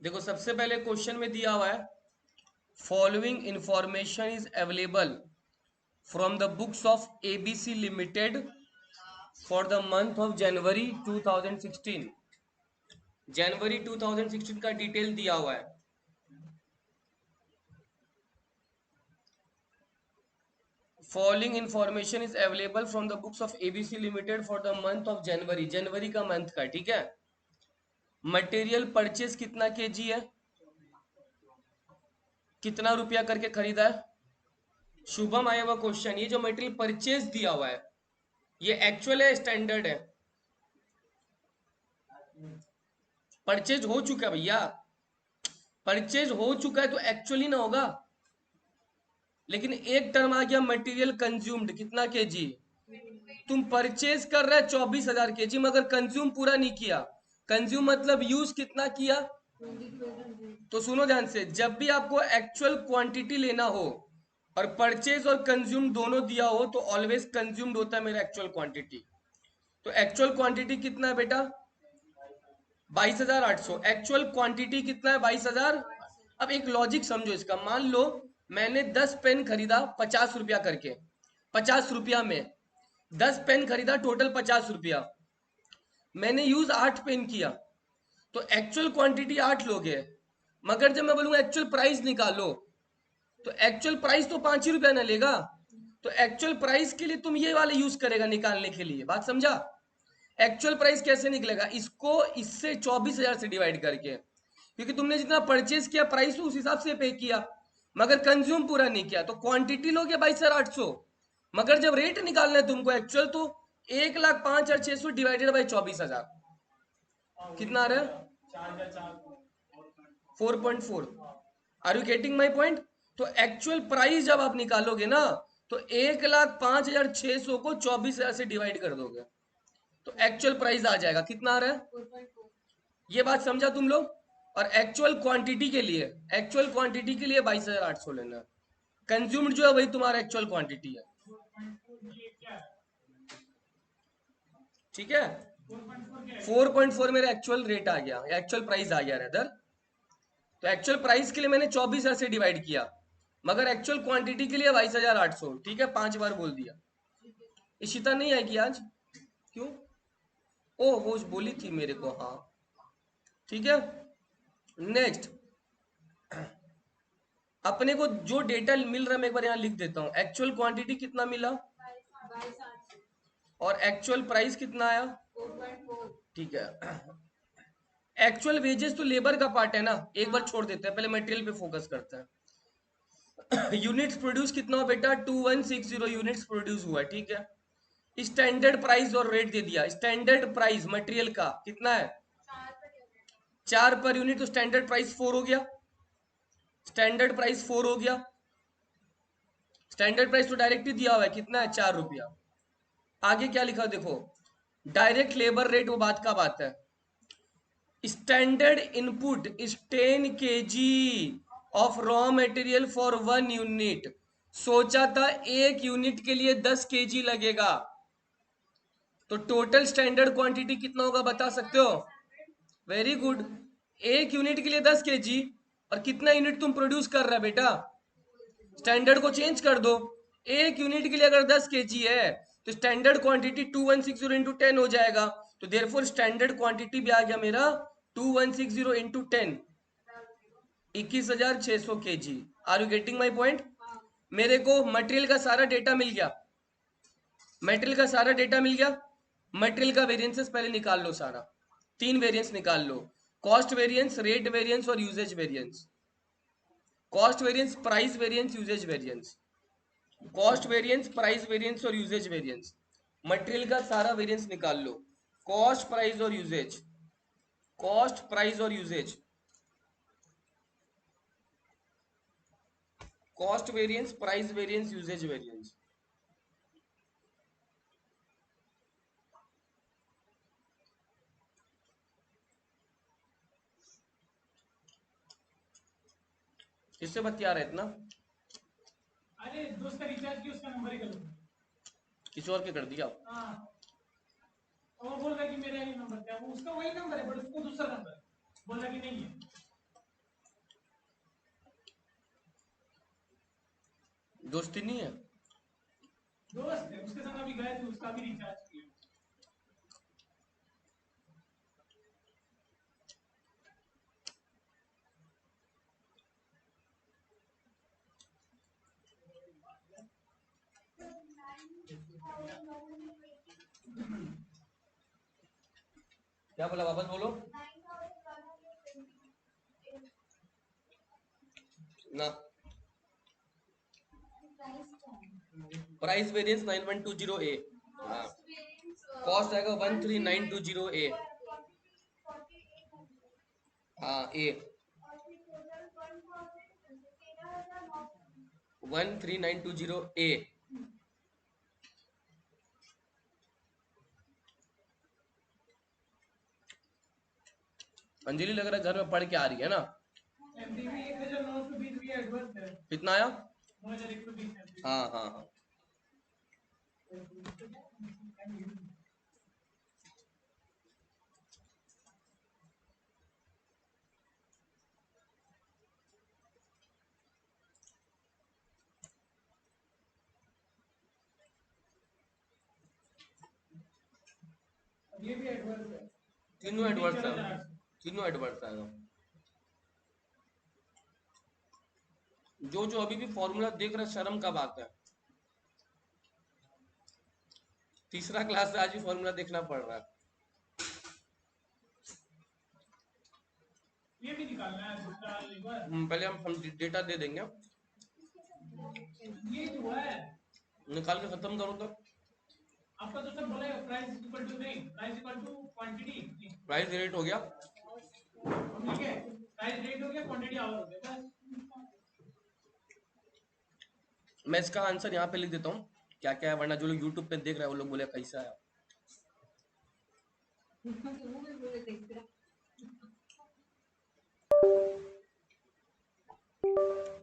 देखो सबसे पहले क्वेश्चन में दिया हुआ है following information is available from the books of ABC limited for the month of January 2016। जनवरी 2016 का डिटेल दिया हुआ है। Following information is available from the books of ABC limited for the month of January, जनवरी का month का, ठीक है। मटेरियल परचेज कितना केजी है, कितना रुपया करके खरीदा है। शुभम आया हुआ क्वेश्चन, ये जो मटेरियल परचेज दिया हुआ है ये एक्चुअल है स्टैंडर्ड है। परचेज हो चुका है भैया, परचेज हो चुका है तो एक्चुअली ना होगा। लेकिन एक टर्म आ गया मटेरियल कंज्यूम्ड कितना केजी, तुम परचेज कर रहे 24,000 केजी मगर कंज्यूम पूरा नहीं किया। कंज्यूम मतलब यूज कितना किया। तो सुनो ध्यान से, जब भी आपको एक्चुअल क्वांटिटी लेना हो और परचेज और कंज्यूम दोनों दिया हो तो ऑलवेज कंज्यूम्ड होता है मेरा एक्चुअल क्वांटिटी। तो एक्चुअल क्वांटिटी कितना है बेटा, 22,800। एक्चुअल क्वांटिटी कितना है, 22,000। अब एक लॉजिक समझो इसका, मान लो मैंने 10 पेन खरीदा 50 रुपया करके, 50 रुपया में 10 पेन खरीदा, टोटल 50 रुपया। मैंने यूज 8 पेन किया तो एक्चुअल क्वांटिटी 8 लोग है। मगर जब मैं बोलूंगा एक्चुअल प्राइस निकालो तो एक्चुअल प्राइस तो 5 ही रुपया ना लेगा। तो एक्चुअल प्राइस के लिए तुम ये वाले यूज करेगा निकालने के लिए, बात समझा। एक्चुअल प्राइस कैसे निकलेगा, इसको इससे 24,000 से डिवाइड करके, क्योंकि तुमने जितना परचेज किया प्राइस तो उस हिसाब से पे किया मगर कंज्यूम पूरा नहीं किया, तो क्वांटिटी लोगे 22,800। मगर जब रेट निकालना है तुमको एक्चुअल, तो 1,05,600 डिवाइडेड बाई 24,000 कितना आ रहा है, 4.4। Are you getting my point. तो एक्चुअल प्राइस जब आप निकालोगे ना तो 1,05,600 को 24,000 से डिवाइड कर दोगे तो एक्चुअल प्राइस आ जाएगा, कितना आ रहा है। ये बात समझा तुम लोग। और एक्चुअल क्वांटिटी के लिए, एक्चुअल क्वांटिटी के लिए 22,800 लेना। कंज्यूम्ड जो है वही तुम्हारा एक्चुअल क्वांटिटी है, ठीक है। 4.4 मेरा एक्चुअल रेट आ गया, एक्चुअल प्राइस आ गया रेदर। तो एक्चुअल प्राइस के लिए मैंने 24,000 से डिवाइड किया मगर एक्चुअल क्वांटिटी के लिए 22,800, ठीक है। 5 बार बोल दिया। इशिता नहीं आएगी आज, क्यों। ओ वो बोली थी मेरे को, हाँ ठीक है। नेक्स्ट, अपने को जो डेटा मिल रहा है मैं एक बार यहाँ लिख देता हूँ। एक्चुअल क्वांटिटी कितना मिला और एक्चुअल प्राइस कितना आया, ठीक है। एक्चुअल वेजेस तो लेबर का पार्ट है ना, एक बार छोड़ देते हैं, पहले मटेरियल पे फोकस करते हैं। यूनिट्स प्रोड्यूस कितना हो बेटा, 2160 यूनिट्स प्रोड्यूस हुआ है, ठीक है। स्टैंडर्ड प्राइस और रेट दे दिया। स्टैंडर्ड प्राइस मटेरियल का कितना है, 4 पर यूनिट, तो स्टैंडर्ड प्राइस 4 हो गया। स्टैंडर्ड प्राइस 4 हो गया। स्टैंडर्ड प्राइस तो डायरेक्ट ही दिया हुआ है, कितना है, 4 रुपया। आगे क्या लिखा देखो, डायरेक्ट लेबर रेट, वो बात का बात है। Standard input is 10 KG of raw material for 1 unit. सोचा था 1 यूनिट के लिए 10 केजी लगेगा, तो टोटल स्टैंडर्ड क्वांटिटी कितना होगा बता सकते हो। Very good. 1 यूनिट के लिए 10 केजी, और कितना यूनिट तुम प्रोड्यूस कर रहा है बेटा, स्टैंडर्ड को चेंज कर दो। 1 यूनिट के लिए अगर 10 केजी है तो स्टैंडर्ड क्वांटिटी 2160 इंटू 10 हो जाएगा। तो देयरफॉर स्टैंडर्ड क्वांटिटी भी आ गया मेरा 2160 into 10, 21,600 KG. Are you getting my point. मेरे को मटेरियल का सारा डेटा मिल गया, मटेरियल का सारा डेटा मिल गया। मटेरियल का वेरिएंसेस पहले निकाल लो सारा, 3 वेरिएंस निकाल लो, कॉस्ट वेरिएंस, रेट वेरिएंस और usage variance. Cost variance, price variance, usage variance. Cost variance, price variance और यूजेज वेरिएंस। मटेरियल का सारा वेरिएंस निकाल लो, कॉस्ट प्राइस और यूजेज, कॉस्ट प्राइस और usage, cost variance, price variance, usage variance. किससे बतिया रहे इतना, अरे दोस्त का रिचार्ज किया, उसका नंबर ही कर लो। किसी और के कर दिया। हाँ, और वो बोल रहा है कि मेरा ही नंबर क्या, वो उसका वही नंबर है बट उसको दूसरा नंबर है, बोल रहा कि नहीं है। दोस्ती नहीं है? दोस्त है, उसके संग अभी गए थे, उसका भी रिचार्ज किया। क्या बोला, वापस बोलो ना। Price variance 9120A। हाँ, कॉस्ट आएगा 13920A। हाँ, ए 13920A। अंजलि लग रहा है घर में पढ़ के आ रही है ना। एमबीबी 1920 भी एडवांस है। कितना आया? 9120। हाँ हाँ हाँ। ये भी एडवांस है। तीनों एडवर्स है, तीनों एडवर्स आएगा। जो जो अभी भी फॉर्मूला देख रहे, शर्म का बात है। तीसरा क्लास से आज ही फॉर्मूला देखना पड़ रहा है। ये भी निकालना है दूसरा लेबर। पहले हम डेटा दे देंगे, ये जो है निकाल के खत्म करो तो। आपका तो सब बोलेगा प्राइस इक्वल टू नहीं, price equal to quantity. Price rate हो गया, ठीक है, प्राइस रेट हो गया, क्वांटिटी आवर हो गया, बस। मैं इसका आंसर यहाँ पे लिख देता हूँ क्या क्या है, वरना जो लोग यूट्यूब पे देख रहे हैं वो लोग बोले कैसा है।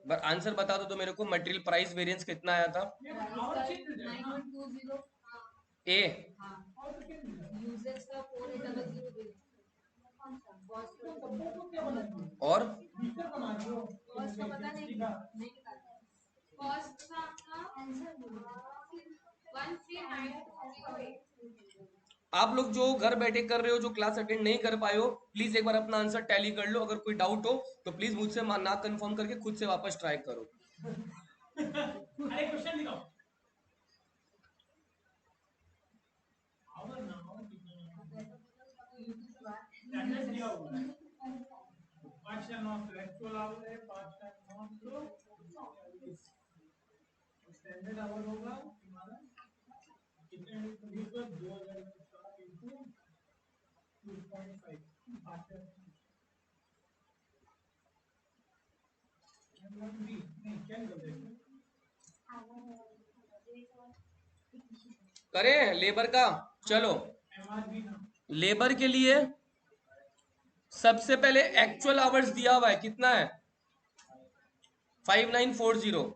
बस आंसर बता दो तो मेरे को। मटेरियल प्राइस वेरिएंस कितना आया था? आवर चेंज हो जाएगा ना। 9120 ए और तो क्या मिल रहा है? यूजर्स का 4800 कॉस्ट तो सबको तो क्या बना दिया? और मीटर बना दियो। कॉस्ट का पता नहीं सीधा। नहीं निकालता। कॉस्ट का आपका आंसर 13908। आप लोग जो घर बैठे कर रहे हो, जो क्लास अटेंड नहीं कर पाए हो, प्लीज एक बार अपना आंसर टैली कर लो। अगर कोई डाउट हो तो प्लीज मुझसे ना कंफर्म करके खुद से वापस ट्राई करो। अरे क्वेश्चन दिखाओ। आवर ना, आवर कितना स्टैंडर्ड दिया हुआ है। 5 एक्चुअल आवर है, 5 तो स्टैंडर्ड आवर होगा हमारा कितने यूजर 2004 इनटू 2.5 नहीं क्या निकल जाएगा? करें लेबर का, चलो एमआरपी ना। लेबर के लिए सबसे पहले एक्चुअल आवर्स दिया हुआ है, कितना है? 5940।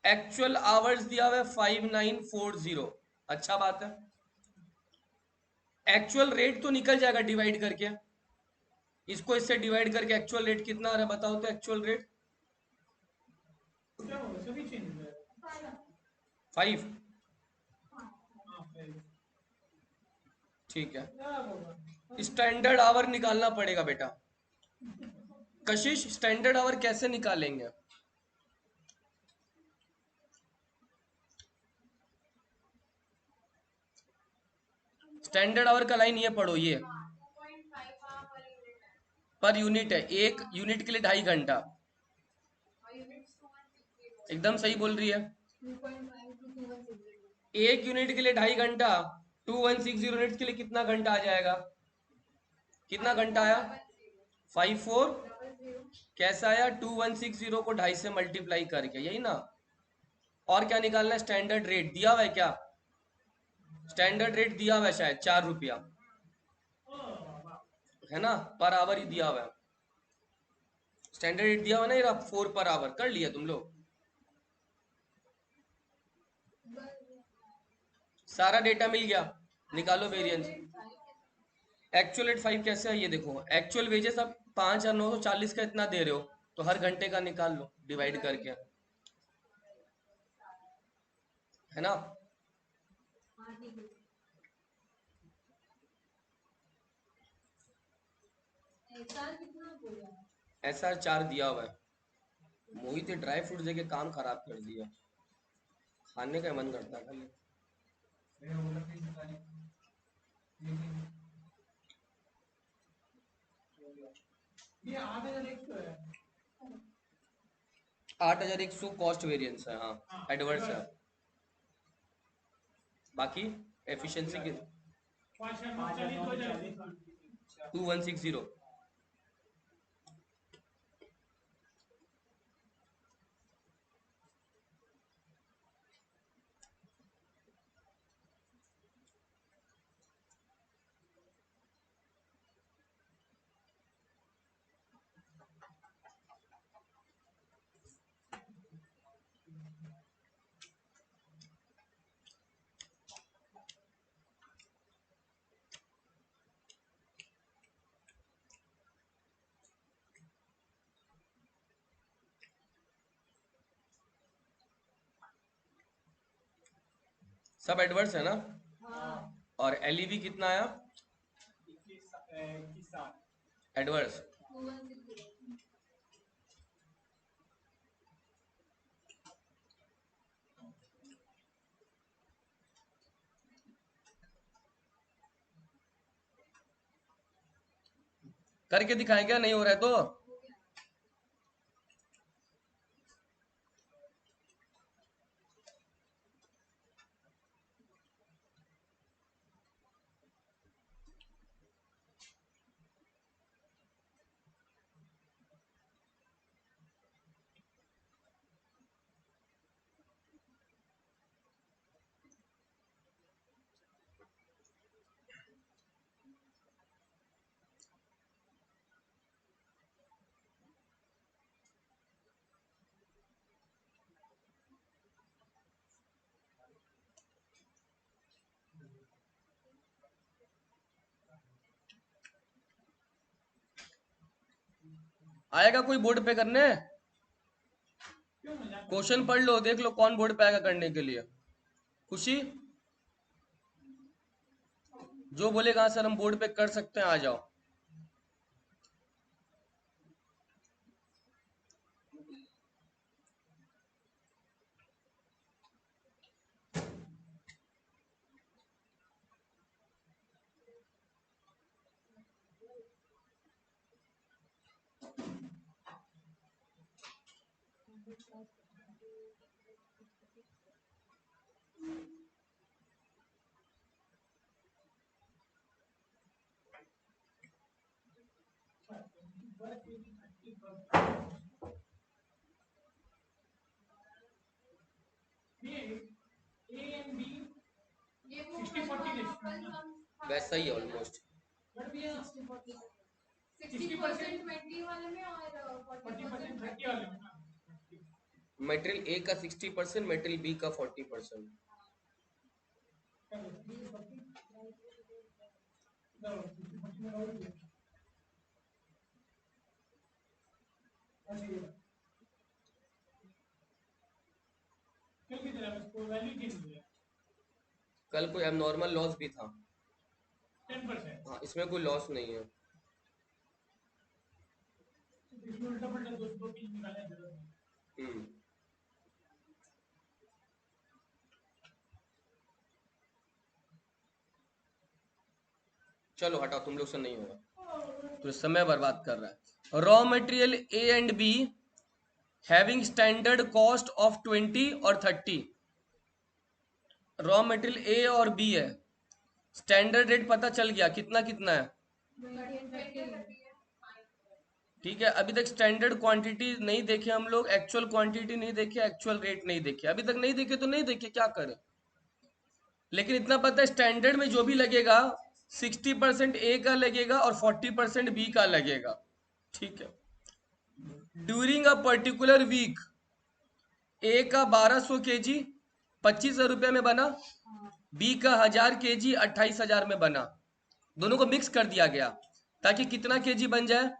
एक्चुअल आवर्स दिया हुआ है 5940। अच्छा बात है। एक्चुअल रेट तो निकल जाएगा डिवाइड करके। इसको इससे डिवाइड करके एक्चुअल रेट कितना आ रहा है बताओ तो। एक्चुअल रेट क्या होगा, सभी चेंज हो जाएगा। 5। हाँ, फिर ठीक है, क्या होगा? स्टैंडर्ड आवर निकालना पड़ेगा बेटा। कशिश स्टैंडर्ड आवर कैसे निकालेंगे? स्टैंडर्ड आवर का लाइन ये पढ़ो, ये 2.5 पर यूनिट है पर यूनिट है। एक यूनिट के लिए 2.5 घंटा। और यूनिट्स 2160। एकदम सही बोल रही है। 2.5 to 2160। एक यूनिट के लिए 2.5 घंटा, 2160 यूनिट के लिए कितना घंटा आ जाएगा? कितना घंटा आया? 54 कैसा आया? 2160 को 2.5 से मल्टीप्लाई करके, यही ना। और क्या निकालना है? स्टैंडर्ड रेट दिया हुआ है क्या? स्टैंडर्ड रेट दिया हुआ है शायद 4 रुपया, है ना, पर आवर ही दिया हुआ है। स्टैंडर्ड रेट दिया हुआ ना, ये 4 पर आवर। कर लिया तुम लोग? सारा डेटा मिल गया, निकालो वेरिएंस। एक्चुअल रेट 5 कैसे है ये देखो। एक्चुअल वेजेस आप 5940 का इतना दे रहे हो, तो हर घंटे का निकाल लो डिवाइड करके। है ना। हाँ ठीक है। एचआर कितना बोला? SR 4 दिया हुआ है। मोहित ने ड्राई फ्रूट देके काम खराब कर दिया, खाने का मन करता है खाली। ये 8,001 तो है। 8,100 कॉस्ट वेरिएंस है, हाँ एडवर्स है। बाकी एफिशिएंसी के 2160। सब एडवर्स है ना। हाँ और एलईवी कितना आया 21 एडवर्स। 2160। करके दिखाएं क्या, नहीं हो रहा है तो। हो गया। आएगा कोई बोर्ड पे करने, क्यों मजाक? क्वेश्चन पढ़ लो, देख लो कौन बोर्ड पे आएगा करने के लिए। खुशी, जो बोलेगा हाँ सर हम बोर्ड पे कर सकते हैं, आ जाओ। ये A and B ये वो 60-40 रेशियो कल है ना? हम वैसा ही है ऑलमोस्ट। बट भैया 60% 20 वाले में और 40% 40% 30 वाले में ना। मटेरियल ए का 60%, मटेरियल बी का 40%। कल की तरह उसको वैल्यू चेंज हो गया कल कोई एबनॉर्मल लॉस भी था। 10%। हाँ इसमें कोई लॉस नहीं है। इसमें उल्टा पलटा दो तीन निकालने की जरूरत नहीं। हम्म चलो हटाओ, तुम लोग से नहीं होगा, तो समय बर्बाद कर रहा है। Raw material A and be having standard cost of 20 और 30। रॉ मटेरियल ए और बी है, स्टैंडर्ड रेट पता चल गया कितना कितना है। 20 ठीक है, अभी तक स्टैंडर्ड क्वांटिटी नहीं देखे हम लोग, एक्चुअल क्वांटिटी नहीं देखे, एक्चुअल रेट नहीं देखे, अभी तक नहीं देखे तो नहीं देखे, क्या करें। लेकिन इतना पता है स्टैंडर्ड में जो भी लगेगा 60% ए का लगेगा और 40% बी का लगेगा। ठीक है, ड्यूरिंग अ पर्टिकुलर वीक ए का 1200 केजी 25,000 रुपये में बना, बी का 1000 केजी 28,000 में बना। दोनों को मिक्स कर दिया गया ताकि कितना केजी बन जाए,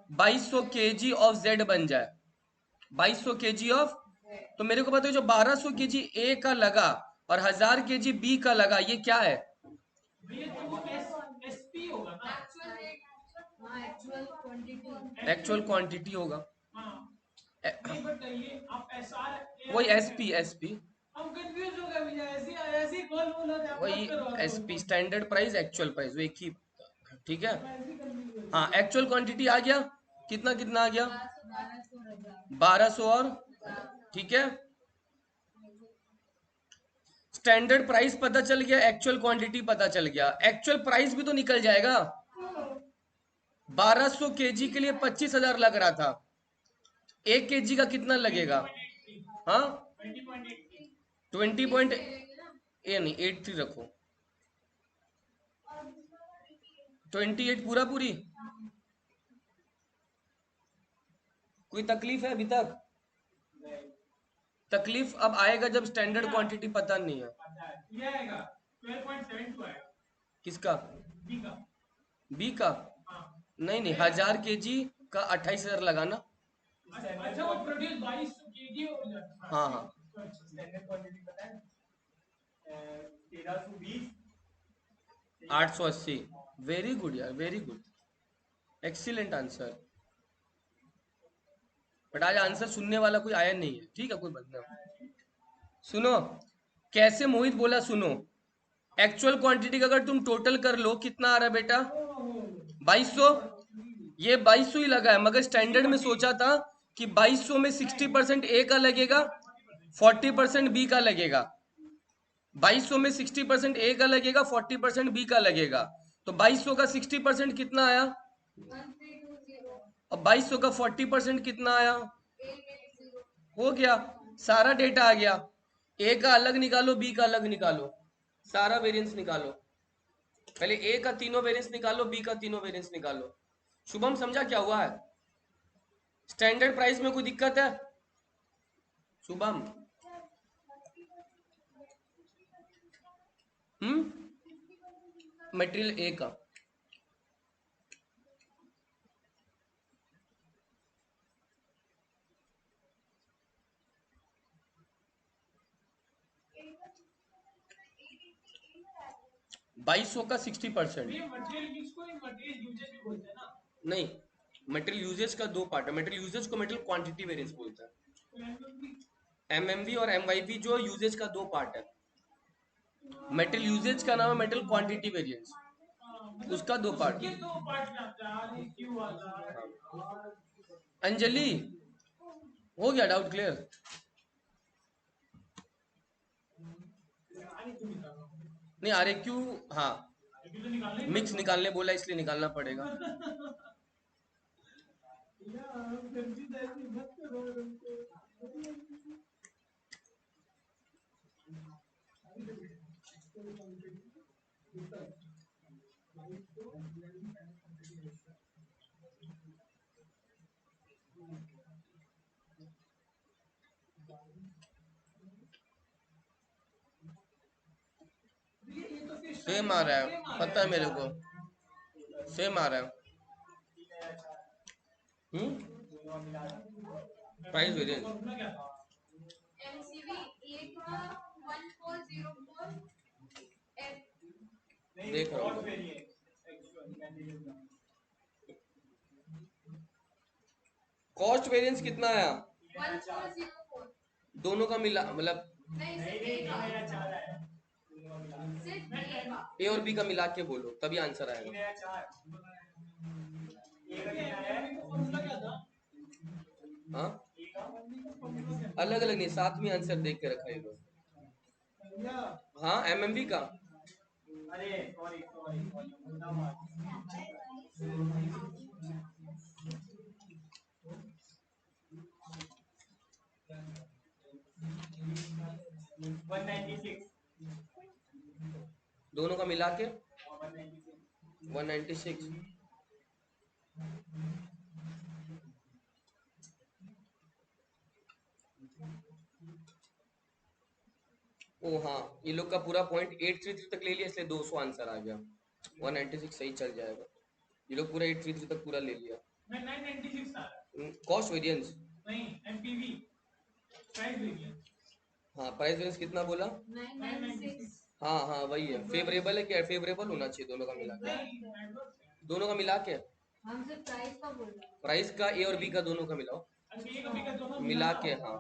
2200 केजी ऑफ जेड बन जाए, 2200 केजी ऑफ तो मेरे को बताओ जो 1200 केजी ए का लगा और 1000 केजी बी का लगा, ये क्या है? भैया तो वो एसपी होगा ना। एक्चुअल रेट, हाँ एक्चुअल क्वांटिटी। एक्चुअल क्वांटिटी होगा। हाँ ए- नहीं, बट ये आप एसआर वही एसपी, एसपी हम कंफ्यूज हो गए भैया, ऐसी ऐसी कॉल बोलो आप वही मत करो आप SP, standard price actual price, वो एक ही। ठीक है, ऐसी कंफ्यूज हाँ एक्चुअल क्वांटिटी आ गया। कितना कितना आ गया? 1200 1200 और, ठीक है। स्टैंडर्ड प्राइस पता चल गया, एक्चुअल क्वांटिटी पता चल गया, एक्चुअल प्राइस भी तो निकल जाएगा। 1200 केजी के लिए 25,000 लग रहा था, 1 केजी का कितना लगेगा? 20.83 हाँ 20.83 20 पॉइंट, ए नहीं 83 रखो, 28 पूरा पूरी। कोई तकलीफ है अभी तक? तकलीफ अब आएगा जब स्टैंडर्ड क्वांटिटी पता नहीं है। ये आएगा 12.72 आएगा किसका? बी का। बी का? हाँ नहीं नहीं, 1000 केजी का 28,000 लगाना। अच्छा वो प्रोड्यूस 2200 केजी हो जाता है। हाँ हाँ, स्टैंडर्ड क्वांटिटी पता है 1320 880। वेरी गुड यार, very good, excellent answer. But आज आंसर सुनने वाला कोई आया नहीं है, ठीक है, कोई बात नहीं। सुनो कैसे मोहित बोला, सुनो। एक्चुअल क्वांटिटी का अगर तुम टोटल कर लो कितना आ रहा है बेटा? 2200। ये 2200 ही लगा है, मगर स्टैंडर्ड में सोचा था कि 2200 में 60% ए का लगेगा, 40% बी का लगेगा। 2200 में 60% ए का लगेगा, 40% बी का लगेगा। तो 2200 का 60% कितना आया? 1320 और 2200 का 40% कितना आया? 880। हो गया, सारा डेटा आ गया। ए का अलग निकालो, बी का अलग निकालो, सारा वेरिएंस निकालो। पहले ए का तीनों वेरिएंस निकालो, बी का तीनों वेरिएंस निकालो। शुभम समझा क्या हुआ है? स्टैंडर्ड प्राइस में कोई दिक्कत है? शुभम, मटेरियल ए का। बाईस सौ का 60%। ये मटेरियल मिक्स को मटेरियल यूजेज भी बोलते हैं ना। नहीं, मटेरियल यूजेज का दो पार्ट है, मटेरियल यूजेज को मटेरियल क्वांटिटी वेरिएंस बोलते हैं। एमएमवी और एमवाईपी जो यूजेज का दो पार्ट है। मटेरियल यूजेज का नाम है मटेरियल क्वांटिटी वेरिएंस, उसका दो पार्ट। उसके दो पार्ट में आता है क्यू वाला। अंजलि, हो गया डाउट क्लियर? नहीं आर क्यू, हाँ तो निकालना ही मिक्स निकालने बोला इसलिए निकालना पड़ेगा। सेम आ रहा है, पता है मेरे को, सेम आ रहा है। प्राइस वेरिएंस एमसीवी ए का 1404 एफ देख रहा हूँ। कॉस्ट वेरिएंस कितना आया? 1404। दोनों का मिला, मतलब नहीं सिर्फ ए का, सिर्फ ए का। ए और बी का मिला के बोलो तभी आंसर आएगा। हाँ अलग अलग नहीं, साथ में आंसर देख के रखा है ये लोग। हाँ एमएमवी का। अरे सॉरी सॉरी दोनों का मिला के 196। ओ हाँ, ये लोग का पूरा पॉइंट 833 तक ले लिया, इसलिए 200 आंसर आ गया। 196 सही चल जाएगा, ये लोग पूरा 833 तक पूरा ले लिया। मैं 996 आ रहा है। कॉस्ट वेरिएंस नहीं एमपीवी प्राइस वेरिएंस हाँ प्राइस वेरिएंस कितना बोला? 996 हाँ हाँ वही है। फेवरेबल है क्या? फेवरेबल होना चाहिए दोनों का मिला के। नहीं एडवर्स है। दोनों का मिला के हम सिर्फ प्राइस का बोल रहे हैं। प्राइस का ए और बी का दोनों का मिलाओ, अच्छा ये कभी का दोनों मिला के। हाँ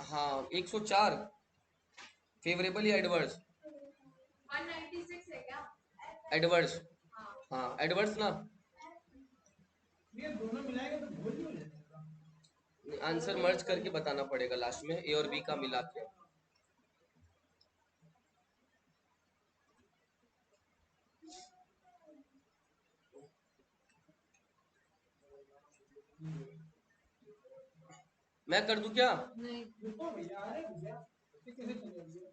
हाँ 104 फेवरेबल या एडवर्स? 196 है क्या? एडवर्स। हाँ हाँ एडवर्स ना। ये दोनों मिलाएंगे तो भूल ही हो जाएगा। आंसर मर्ज करके बताना पड़ेगा लास्ट में, ए और बी का मिला के। मैं कर दूं क्या? नहीं रुको भैया, अरे भैया ये कैसे चलेगी?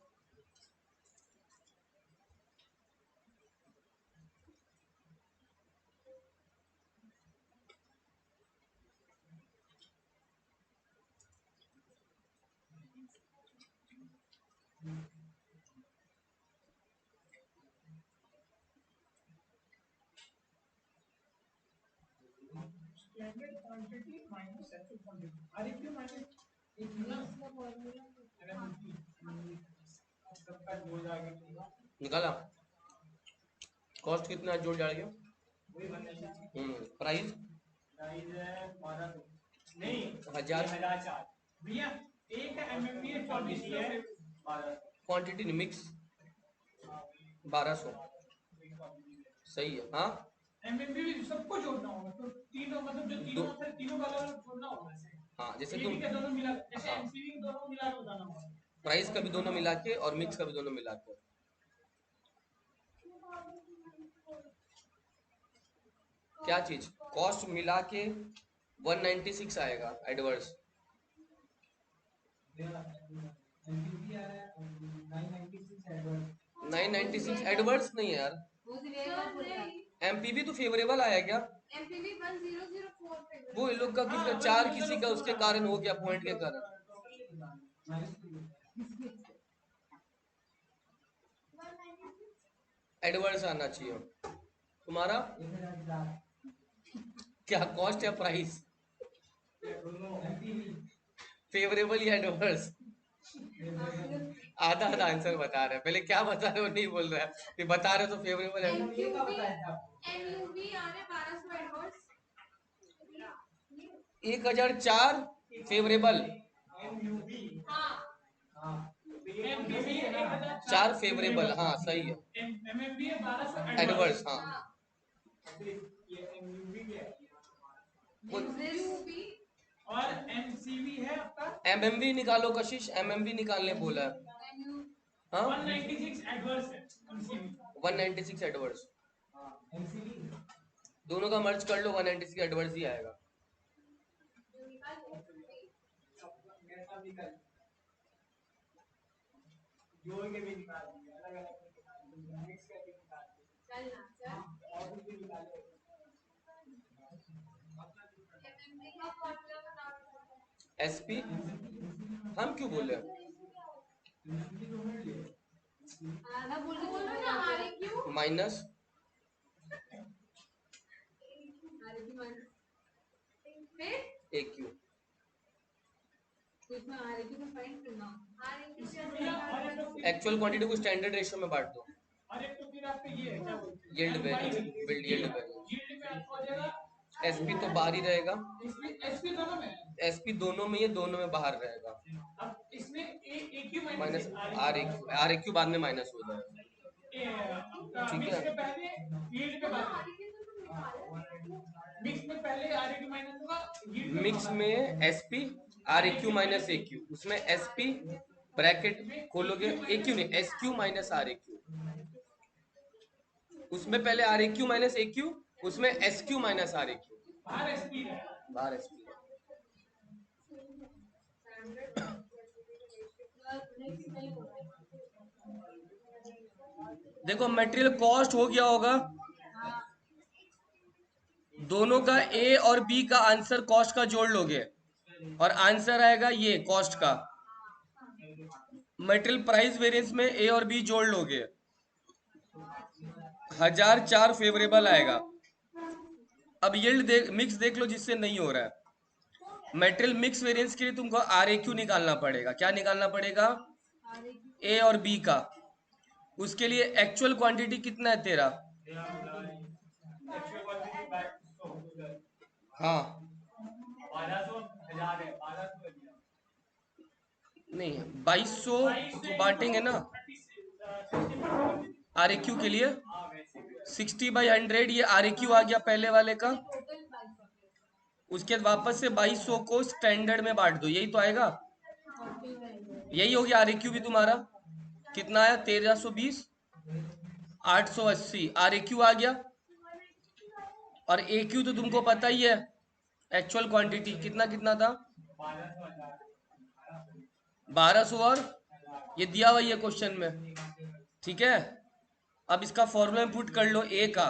Standard quantity minus actual quantity, अरे क्यों माइनस एक ना इसका फॉर्मूला सबका हो जाएगा। निकाला। कॉस्ट कितना है जोड़ जाड़ के? वही बनने प्राइस प्राइस है 1200 नहीं 1000। 1004 भैया। एक एमएमबी है 2400 है 1200 क्वांटिटी मिक्स 1200 सही है। हाँ एमएमबी भी सबको जोड़ना होगा तो तीनों मतलब जो तीनों होते हैं तीनों का अलग जोड़ना होगा ऐसे। हाँ जैसे एबी के दोनों मिला जैसे हाँ एमसीबी के दोनों मिला के बताना होगा। प्राइस का भी दोनों मिला के और मिक्स का भी दोनों मिला के। क्या चीज? कॉस्ट मिला के 196 आएगा एडवर्स। एमपीबी आ रहा है 996 एडवर्स। 996 एडवर्स नहीं है यार। वो सिर्फ एक बार बोल रहा है। एमपीबी तो फेवरेबल आया क्या? एमपीवी 1004 पे वो इन लोग का किसी का चार किसी का उसके कारण हो गया, पॉइंट के कारण। एडवर्स आना चाहिए। तुम्हारा क्या कॉस्ट या प्राइस? फेवरेबल या एडवर्स? आधा आधा आंसर बता रहे हैं। पहले क्या बता रहे हो नहीं बोल रहा है, फिर बता रहे हो तो फेवरेबल है। एमयूवी आ रहे 1200 एडवर्स 1004 फेवरेबल, हाँ 4 फेवरेबल। हाँ सही है। एमएमबी है 1200 एडवर्स हाँ। ये एमयूवी है एमयूवी और एमसीवी है आपका एमएमवी निकालो कशिश, एमएमवी निकालने बोला है। हाँ 196 एडवर्स है एमसीवी 196 एडवर्स। दोनों का मर्ज कर लो 196 एडवर्स ही आएगा। जोड़ के भी निकाल दिए, अलग अलग निकाल दिए, मिक्स करके निकाल दिए, चल ना चल और भी निकाले। एमएमवी का फॉर्मूला बताओ। एसपी हम क्यों बोल रहे हैं? आधा बोल के बोलो ना आरे क्यों माइनस आरे की माइनस फिर एक क्यू। इसमें आरे की को फाइंड करना आरे की और एक्चुअल क्वांटिटी को स्टैंडर्ड रेशियो में बांट दो। एक तो फिर आपका ये है क्या बोलते हैं yield variance, build yield variance. Yield में आपका हो जाएगा एसपी तो बाहर ही रहेगा। एसपी दोनों में है। एसपी दोनों में, ये दोनों में बाहर रहेगा। अब इसमें एक ही माइनस आर एक क्यू बाद में माइनस हो जाएगा। ठीक मिक्स है। के पहले यील्ड के बाद मिक्स में पहले आर की माइनस होगा यील्ड मिक्स में एसपी आर एक क्यू माइनस ए क्यू, उसमें एसपी ब्रैकेट खोलोगे, ए क्यू नहीं S Q minus R A Q, उसमें पहले R A Q minus A Q, उसमें S Q minus R A Q. बाहर एसपी है बाहर एसपी। देखो मटेरियल कॉस्ट हो गया होगा, दोनों का ए और बी का आंसर कॉस्ट का जोड़ लोगे और आंसर आएगा ये कॉस्ट का। मटेरियल प्राइस वेरिएंस में ए और बी जोड़ लोगे, 1004 फेवरेबल आएगा। अब यील्ड देख, मिक्स देख लो जिससे नहीं हो रहा है। मेटेरियल मिक्स वेरिएंस के लिए तुमको RAQ निकालना पड़ेगा। क्या निकालना पड़ेगा? ए और बी का। उसके लिए एक्चुअल क्वांटिटी कितना है तेरा? हाँ नहीं, 2200 तो बांटेंगे ना RAQ के लिए। 60/100 ये RAQ आ गया पहले वाले का। उसके बाद वापस से 2200 को स्टैंडर्ड में बांट दो, यही तो आएगा। यही हो गया RAQ भी तुम्हारा। कितना आया? 1320, 880 RAQ आ गया। और AQ तो तुमको पता ही है, एक्चुअल क्वांटिटी कितना कितना था? 1200। और ये दिया हुआ है क्वेश्चन में, ठीक है। अब इसका फॉर्मूला में पुट कर लो। ए का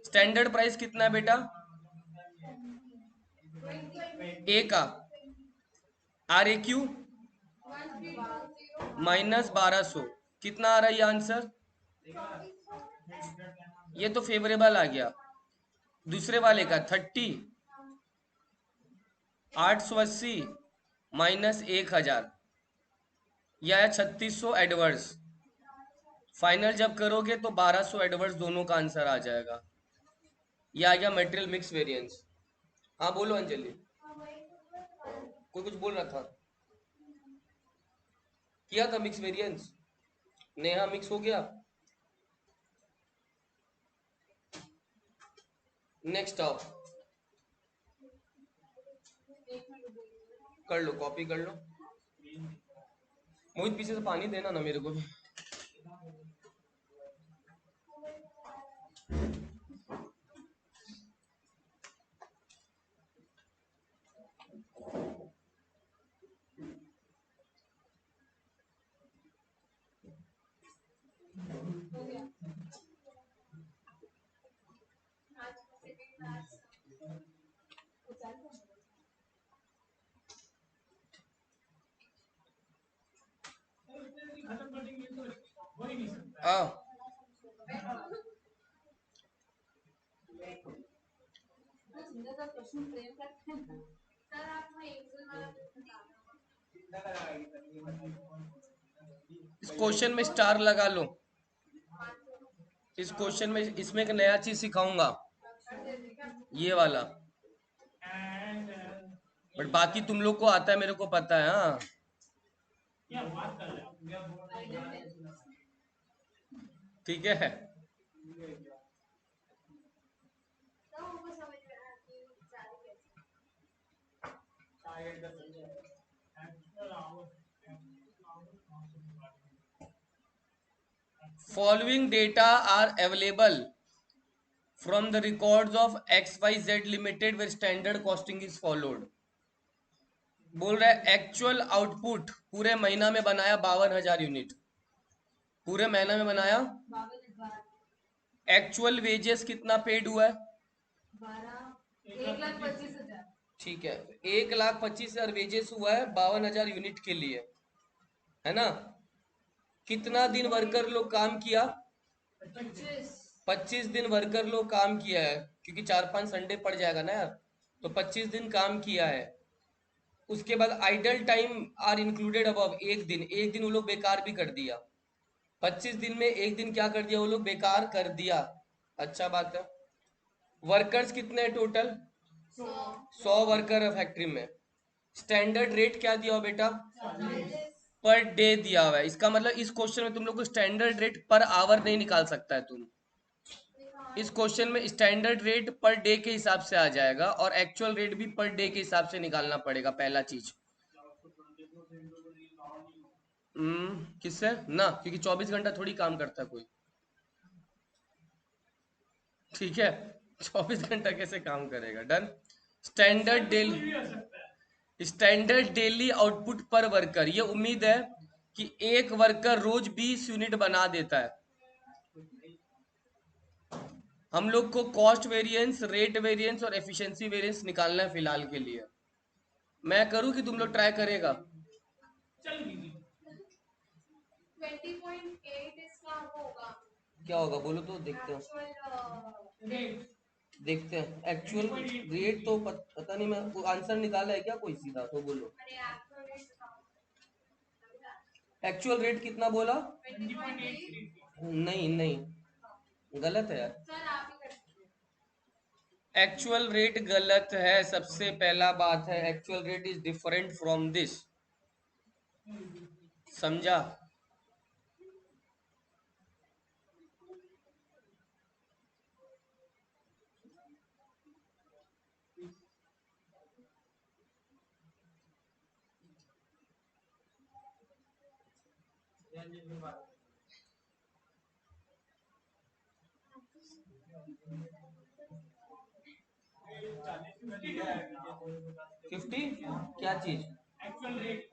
स्टैंडर्ड प्राइस कितना है बेटा? ए का RAQ माइनस 1200 कितना आ रहा है ये आंसर? ये तो फेवरेबल आ गया। दूसरे वाले का 880 माइनस 1000, यह है 3600 एडवर्स। फाइनल जब करोगे तो 1200 एडवर्स दोनों का आंसर आ जाएगा। ये आ गया मटेरियल मिक्स वेरिएंस। हाँ बोलो अंजलि, कोई कुछ बोल रहा था। किया था मिक्स वेरिएंस? नेहा मिक्स हो गया। नेक्स्ट आओ, कर लो, कॉपी कर लो। मोहित पीछे से पानी देना ना मेरे को भी। खत्म कर देंगे तो हो ही नहीं सकता। हाँ इस क्वेश्चन में स्टार लगा लो। इस क्वेश्चन में इसमें एक नया चीज सिखाऊंगा, ये वाला। बट बाकी तुम लोग को आता है, मेरे को पता है। हाँ क्या बात कर रहे हो? ठीक है। Following data are available from the records of XYZ Limited where standard costing is followed. बोल रहा है एक्चुअल आउटपुट पूरे महीना में बनाया 52,000 यूनिट। पूरे महीना में बनाया। एक्चुअल वेजेस कितना पेड हुआ है? 1,25,000। ठीक है, 1,25,000 वेजेस हुआ है 52,000 यूनिट के लिए, है ना। कितना दिन वर्कर लोग काम किया? 25 दिन वर्कर लोग काम किया है, क्योंकि 4-5 संडे पड़ जाएगा ना यार, तो 25 दिन काम किया है। उसके बाद idle time are included above, एक दिन वो लोग बेकार भी कर दिया। 25 दिन में एक दिन क्या कर दिया वो लोग? बेकार कर दिया। अच्छा बात है। वर्कर्स कितने हैं टोटल? 100 वर्कर है फैक्ट्री में। स्टैंडर्ड रेट क्या दिया हो बेटा? पर डे दिया हुआ है। इसका मतलब इस क्वेश्चन में तुम लोग को स्टैंडर्ड रेट पर आवर नहीं निकाल सकता है तुम। इस क्वेश्चन में स्टैंडर्ड रेट पर डे के हिसाब से आ जाएगा, और एक्चुअल रेट भी पर डे के हिसाब से निकालना पड़ेगा, पहला चीज। किससे ना, क्योंकि 24 घंटा थोड़ी काम करता है कोई, ठीक है। 24 घंटा कैसे काम करेगा? Done. Standard daily, standard daily output पर वर्कर, ये उम्मीद है कि एक वर्कर रोज 20 यूनिट बना देता है। हम लोग को कॉस्ट वेरिएंस, रेट वेरिएंस और एफिशिएंसी वेरिएंस निकालना है फिलहाल के लिए। मैं करूं कि तुम लोग ट्राई करेगा? चल दीजिए। 20.8 इसका होगा। क्या होगा बोलो तो देखते हो। रेट देखते हैं एक्चुअल रेट तो पता नहीं, मैं आंसर निकाला है क्या कोई सीधा, तो बोलो अरे आपको रेट बताओ। एक्चुअल रेट कितना बोला? 20.83 नहीं नहीं, गलत है यार। सर आप ही कर दीजिए। एक्चुअल रेट गलत है, सबसे पहला बात है actual rate is different from this, समझा? फिफ्टी क्या चीज? एक्चुअल रेट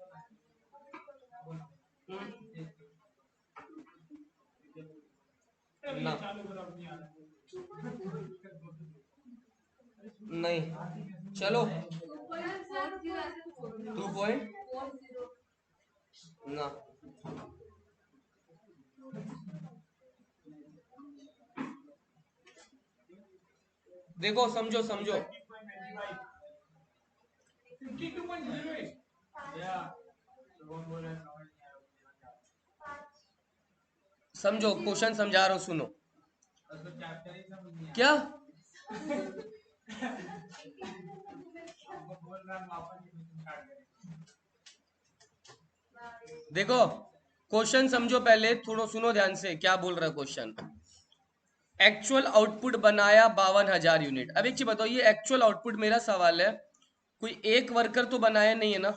ना चालू करो अपनी आ नहीं, चलो सर 2 पॉइंट 40 ना, देखो समझो समझो 52.08 या कौन बोल रहा है समझ नहीं आ रहा समझो, क्वेश्चन समझा रहा हूँ, सुनो। तो चैप्टर ही समझ नहीं क्या आपको बोल रहा हूं वापस स्टार्ट करें। देखो क्वेश्चन समझो पहले, थोड़ा सुनो ध्यान से क्या बोल रहा है क्वेश्चन। एक्चुअल आउटपुट बनाया 52,000 यूनिट। अब एक चीज बताओ, ये एक्चुअल आउटपुट मेरा सवाल है, कोई एक वर्कर तो बनाया नहीं है ना,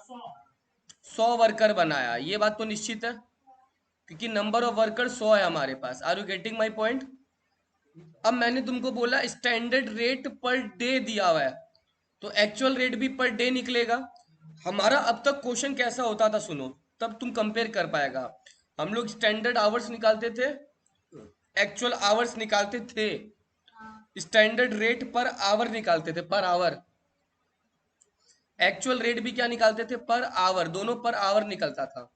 100 वर्कर बनाया, ये बात तो निश्चित है, क्योंकि नंबर ऑफ वर्कर 100 है हमारे पास। Are you getting my point? अब मैंने तुमको बोला स्टैंडर्ड रेट पर डे दिया हुआ है, तो एक्चुअल रेट भी पर डे निकलेगा। हमारा अब तक क्वेश्चन कैसा होता था सुनो, तब तुम कंपेयर कर पाएगा। हम लोग स्टैंडर्ड आवर्स निकालते थे, एक्चुअल आवर्स निकालते थे, स्टैंडर्ड रेट पर आवर निकालते थे, पर आवर। एक्चुअल रेट भी क्या निकालते थे? पर आवर, दोनों पर आवर निकलता था।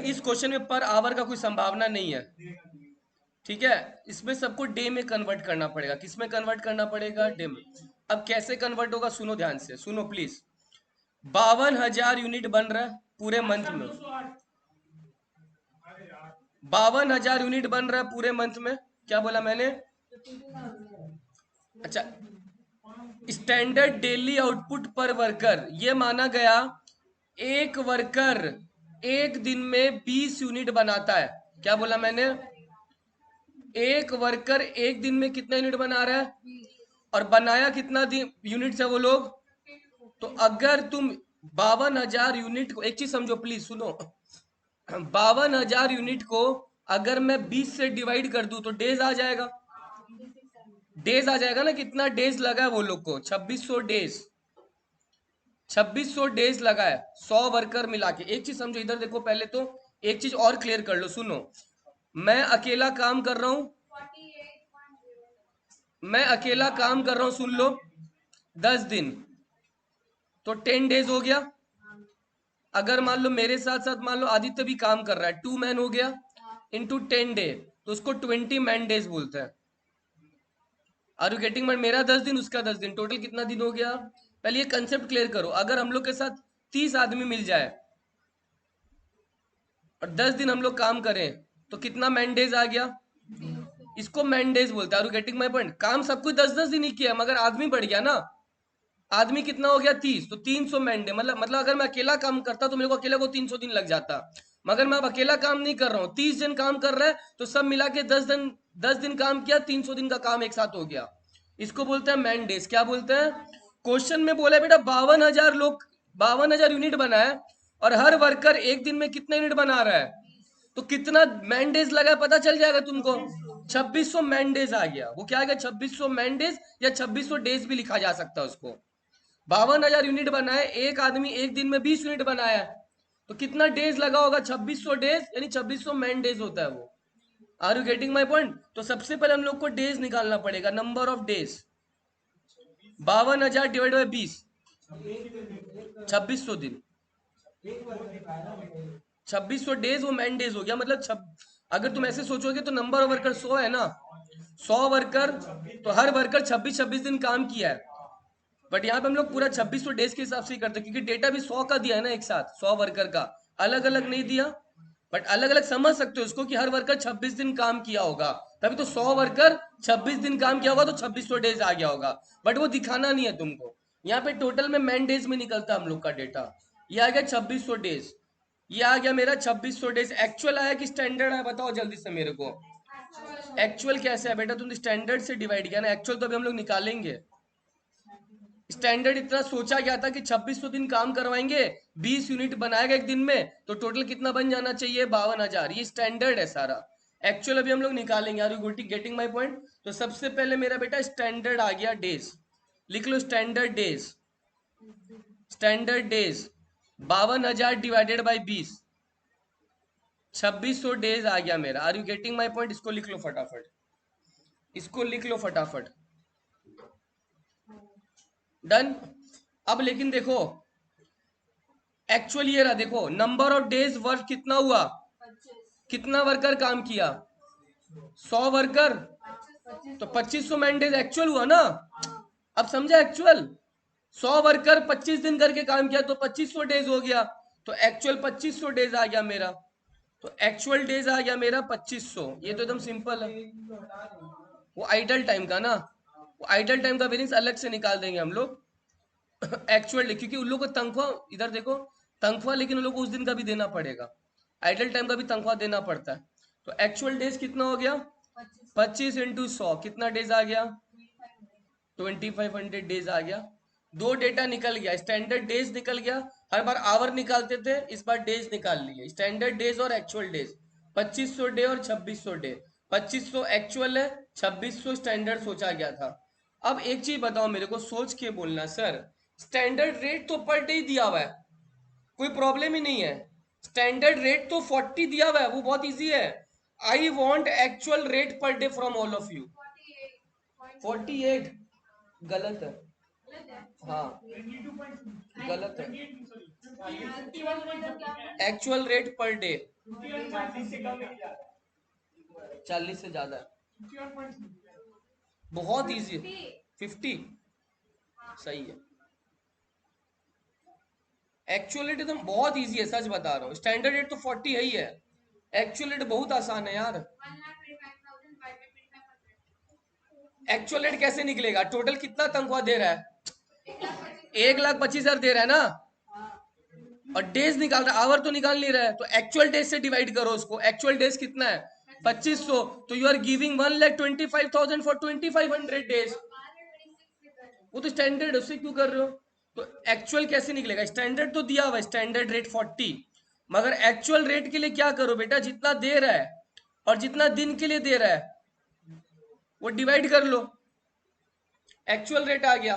इस क्वेश्चन में पर आवर का कोई संभावना नहीं है, ठीक है? इसमें सबको डे में कन्वर्ट करना पड़ेगा। किस में कन्वर्ट करना पड़ेगा? डे में। अब कैसे कन्वर्ट होगा, सुनो ध्यान से, सुनो प्लीज। 52,000 यूनिट बन रहा है पूरे मंथ में, 52,000 यूनिट बन रहा है पूरे मंथ में। क्या बोला मैंने? अच्छा, स्टैंडर्ड डेली आउटपुट पर वर्कर, ये माना गया एक वर्कर एक दिन में 20 यूनिट बनाता है। क्या बोला मैंने? एक वर्कर एक दिन में कितना यूनिट बना रहा है, और बनाया कितना यूनिट है वो लोग? तो अगर तुम 52,000 यूनिट को, एक चीज समझो प्लीज, सुनो, 52,000 यूनिट को अगर मैं 20 से डिवाइड कर दूं तो डेज आ जाएगा, डेज आ जाएगा ना। कितना डेज लगा है वो लोग को? 2600 डेज, 2600 डेज लगा है 100 वर्कर मिला के। एक चीज समझो इधर देखो, पहले तो एक चीज और क्लियर कर लो, सुनो। मैं अकेला काम कर रहा हूं, 48.0 मैं अकेला काम कर रहा हूं, सुन लो, 10 दिन, तो 10 डेज हो गया। अगर मान लो मेरे साथ साथ मान लो आदित्य भी काम कर रहा है, 2 मैन हो गया, इंटू 10 डे, तो उसको 20 मैन डेज बोलते हैं। Are you getting? मेरा 10 दिन, उसका 10 दिन, टोटल कितना दिन हो गया? पहले ये कंसेप्ट क्लियर करो। अगर हम लोग के साथ 30 आदमी मिल जाए और 10 दिन हम लोग काम करें, तो कितना मैन डेज आ गया? इसको मैन डेज बोलते हैं। Are you getting my point? काम सब कुछ 10-10 दिन ही किया, मगर आदमी बढ़ गया ना। आदमी कितना हो गया? 30, तो 300 मैन डे। मतलब अगर मैं अकेला काम करता तो मेरे को अकेले को 300 दिन लग जाता, मगर मैं अब अकेला काम नहीं कर रहा हूँ, 30 दिन काम कर रहा है, तो सब मिला के 10 दिन काम किया, 300 दिन का काम एक साथ हो गया। इसको बोलते हैं मैन डेज। क्या बोलते हैं? क्वेश्चन में बोला बेटा 52,000 लोग, 52,000 यूनिट बना है, और हर वर्कर एक दिन में कितना यूनिट बना रहा है, तो कितना मैन डेज लगा है पता चल जाएगा तुमको। 2600 मैन डेज आ गया। वो क्या आ गया? 2600 मैन डेज, या 2600 डेज भी लिखा जा सकता है उसको। 52,000 यूनिट बनाए, एक आदमी एक दिन में 20 यूनिट बनाया, तो कितना डेज लगा होगा? 2600 डेज, यानी 2600 मैन डेज होता है वो। Are you getting my point? तो सबसे पहले हम लोग को डेज निकालना पड़ेगा, number of days. 52,000 divide by 20, 2600 दिन, 2600 डेज वो मैन डेज हो गया। मतलब अगर तुम ऐसे सोचोगे तो नंबर ऑफ वर्कर 100 है ना, 100 वर्कर, तो हर वर्कर 26-26 दिन काम किया है। बट यहाँ पे हम लोग पूरा 2600 डेज के हिसाब से ही करते हैं, क्योंकि डेटा भी 100 का दिया है ना, एक साथ 100 वर्कर का, अलग अलग नहीं दिया। बट अलग अलग समझ सकते हो उसको कि हर वर्कर 26 दिन काम किया होगा, तभी तो 100 वर्कर 26 दिन काम किया होगा तो 2600 डेज आ गया होगा। बट वो दिखाना नहीं है तुमको। यहाँ पे टोटल में मैन डेज में निकलता है हम लोग का डेटा। ये आ गया 2600 डेज, ये आ गया मेरा 2600 डेज। एक्चुअल आया कि स्टैंडर्ड आया, बताओ जल्दी से मेरे को। एक्चुअल कैसे है बेटा, तुमने स्टैंडर्ड से डिवाइड किया ना, एक्चुअल तो अभी हम लोग निकालेंगे। स्टैंडर्ड इतना सोचा गया था कि 2600 दिन काम करवाएंगे, 20 यूनिट बनाएगा एक दिन में, तो टोटल कितना बन जाना चाहिए, 52,000। ये स्टैंडर्ड है सारा। एक्चुअल अभी हम लोग निकालेंगे। Are you getting my point? तो सबसे पहले मेरा बेटा स्टैंडर्ड आ गया डेज, लिख लो standard days. Standard days 52,000 divided by 20, 2600 days आ गया मेरा। Are you getting my point? इसको लिख लो फटाफट, इसको लिख लो फटाफट। डन। अब लेकिन देखो एक्चुअल ये रहा, देखो नंबर ऑफ डेज वर्क कितना हुआ, कितना वर्कर काम किया, 100 वर्कर, तो 2500 मैन डेज एक्चुअल हुआ ना। अब समझा एक्चुअल, 100 वर्कर 25 दिन करके काम किया तो 2500 डेज हो गया, तो एक्चुअल 2500 डेज आ गया मेरा। तो एक्चुअल डेज आ गया मेरा 2500। ये तो एकदम सिंपल है। वो आइडल टाइम का ना, वो आइडल टाइम का वेरिएंस अलग से निकाल देंगे हम लोग एक्चुअल डे, क्योंकि उन लोग को तनख्वाह, इधर देखो तनख्वाह, लेकिन उन लोग को उस दिन का भी देना पड़ेगा, आइडल टाइम का भी तनख्वाह देना पड़ता है। तो एक्चुअल डेज कितना हो गया, 25 इंटू 100, कितना डेज आ गया, 2500 डेज आ गया। दो डेटा निकल गया, स्टैंडर्ड डेज निकल गया, हर बार आवर निकालते थे, इस बार डेज निकाल लिए, स्टैंडर्ड डेज और एक्चुअल डेज। 2500 डे और 2600 डे, 2500 एक्चुअल है, 2600 स्टैंडर्ड सोचा गया था। अब एक चीज बताओ मेरे को, सोच के बोलना, सर स्टैंडर्ड रेट तो पर डे दिया हुआ है, कोई प्रॉब्लम ही नहीं है। स्टैंडर्ड रेट तो 40 दिया हुआ है, वो बहुत इजी है। I want actual rate per day from all of you. 48 गलत है, हाँ गलत है। एक्चुअल रेट पर डे 40 से ज्यादा है, बहुत इजी है। 50 सही है। एक्चुअल रेट एकदम बहुत इजी है, सच बता रहा हूँ। स्टैंडर्ड रेट तो 40 है ही है, एक्चुअल रेट बहुत आसान है यार। एक्चुअल रेट कैसे निकलेगा, टोटल कितना तनख्वाह दे रहा है, 1,25,000 दे रहा है ना, और डेज निकाल रहा है, आवर तो निकाल नहीं रहा है, तो एक्चुअल डेज से डिवाइड करो उसको। एक्चुअल डेज कितना है, 2500, तो you are giving 1,25,000 for 2500 days. वो तो स्टैंडर्ड है, उससे क्यों कर रहे हो। तो एक्चुअल कैसे निकलेगा, स्टैंडर्ड तो दिया हुआ है, स्टैंडर्ड रेट 40, मगर एक्चुअल रेट के लिए क्या करो बेटा, जितना दे रहा है और जितना दिन के लिए दे रहा है वो डिवाइड कर लो, एक्चुअल रेट आ गया।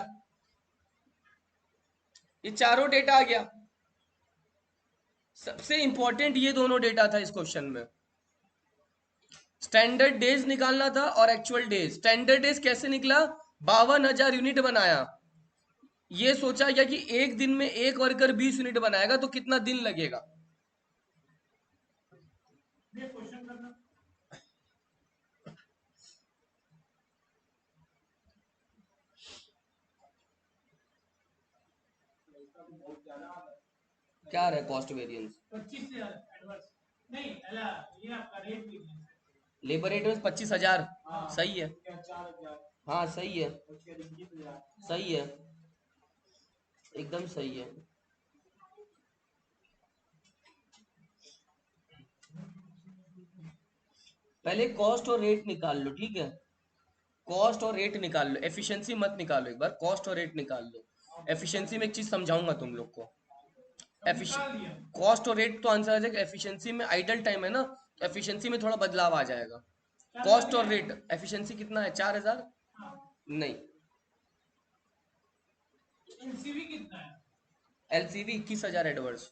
ये चारों डेटा आ गया। सबसे इंपॉर्टेंट ये दोनों डेटा था इस क्वेश्चन में, स्टैंडर्ड डेज निकालना था और एक्चुअल डेज। स्टैंडर्ड डेज कैसे निकला, 52,000 यूनिट बनाया। ये सोचा गया कि एक दिन में एक वर्कर 20 यूनिट बनाएगा तो कितना दिन लगेगा। क्या रहा कॉस्ट वेरिएंस, 25 से एडवांस नहीं अला, ये आपका रेट भी लेबर रेट में 25,000, सही है, 4,000, हाँ सही है, 21,000, सही है, एकदम सही है। पहले कॉस्ट और रेट निकाल लो, ठीक है, कॉस्ट और रेट निकाल लो, एफिशिएंसी मत निकालो, एक बार कॉस्ट और रेट निकाल लो। एफिशिएंसी में एक चीज समझाऊंगा तुम लोग को। कॉस्ट और रेट तो आंसर आ जाएगा, एफिशिएंसी में आइडल टाइम है ना, तो एफिशिएंसी में थोड़ा बदलाव आ जाएगा। कॉस्ट और रेट, एफिशिएंसी कितना है, 4,000 नहीं, एलसीवी कितना है, एलसीवी 21,000 एडवर्स।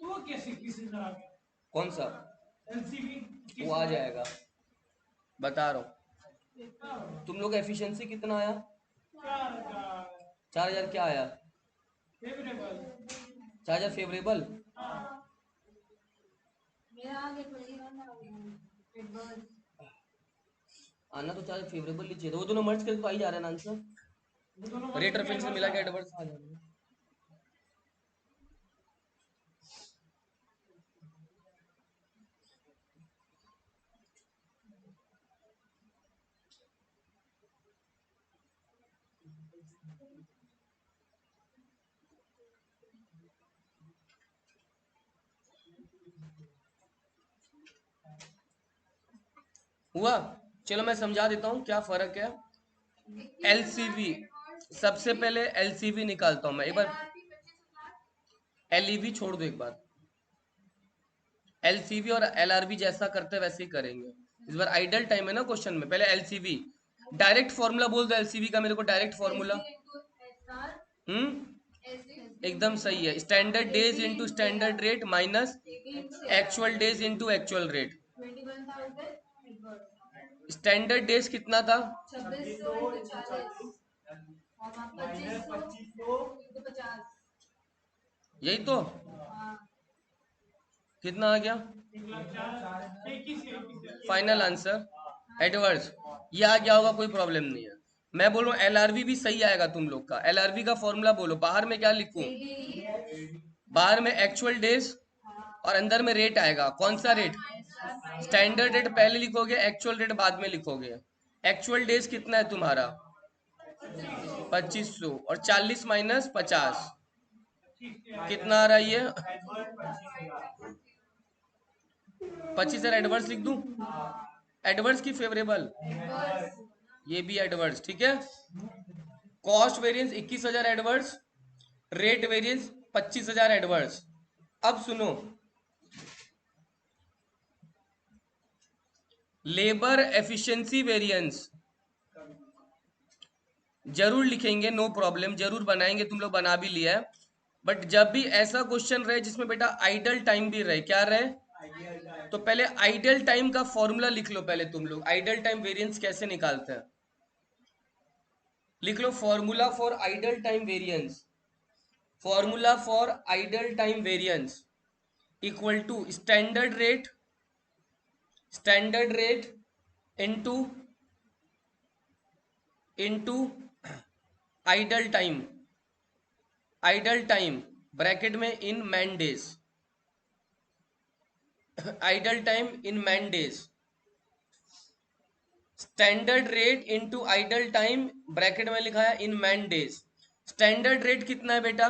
तो वो कैसे 21,000 आ गया, कौन सा, एलसीवी वो आ जाएगा, बता रहा हूँ। तुम लोग एफिशिएंसी कितना आया, 4,000 4,000 क्या आया, फेवरेबल, 4,000 फेवरेबल। मेरा आगे 21 आ गया। आना तो चाहे फेवरेबल चाहिए, तो वो दोनों मर्ज करके तो आ ही जा रहा है ना आंसर। रेट रेफरेंस में मिला के एडवर्स आ जाएगा। हुआ? चलो मैं समझा देता हूँ क्या फर्क है। एलसीवी, सबसे पहले एलसीवी निकालता हूं मैं एक बार। एलईवी छोड़ दो एक बार, एलसीवी और एलआरबी जैसा करते वैसे ही करेंगे इस बार। आइडल टाइम है ना क्वेश्चन में, पहले एलसीवी डायरेक्ट फॉर्मूला बोल दो एलसीवी का मेरे को, डायरेक्ट फॉर्मूला। एकदम सही है। Standard days into standard rate minus actual days into actual rate. Standard days कितना था? 2650 यही तो, कितना आ गया फाइनल आंसर एडवर्स? ये आ गया होगा, कोई प्रॉब्लम नहीं है। मैं बोल रहा हूँ एलआरबी भी सही आएगा तुम लोग का। एलआरबी का फॉर्मूला बोलो, बाहर में क्या लिखूं? बाहर में एक्चुअल डेज और अंदर में रेट आएगा। कौन सा रेट? स्टैंडर्ड रेट पहले लिखोगे, एक्चुअल रेट बाद में लिखोगे। एक्चुअल डेज कितना है तुम्हारा? 2500, और 40 माइनस 50 कितना आ रहा है ये? 25,000 एडवर्स लिख दूं? एडवर्स की फेवरेबल? ये भी एडवर्स, ठीक है। Cost variance 21,000 adverse, rate variance 25,000 adverse. अब सुनो, लेबर एफिशिएंसी वेरिएंस जरूर लिखेंगे, नो प्रॉब्लम, जरूर बनाएंगे, तुम लोग बना भी लिया है। बट जब भी ऐसा क्वेश्चन रहे जिसमें बेटा आइडल टाइम भी रहे, क्या रहे, तो पहले आइडल टाइम का फॉर्मूला लिख लो। पहले तुम लोग आइडल टाइम वेरिएंस कैसे निकालते हैं लिख लो। Formula for idle time variance, formula for idle time variance equal to standard rate into idle time bracket में in man days, idle time in man days. Standard rate into idle time bracket में लिखा है in man days. Standard rate कितना है बेटा?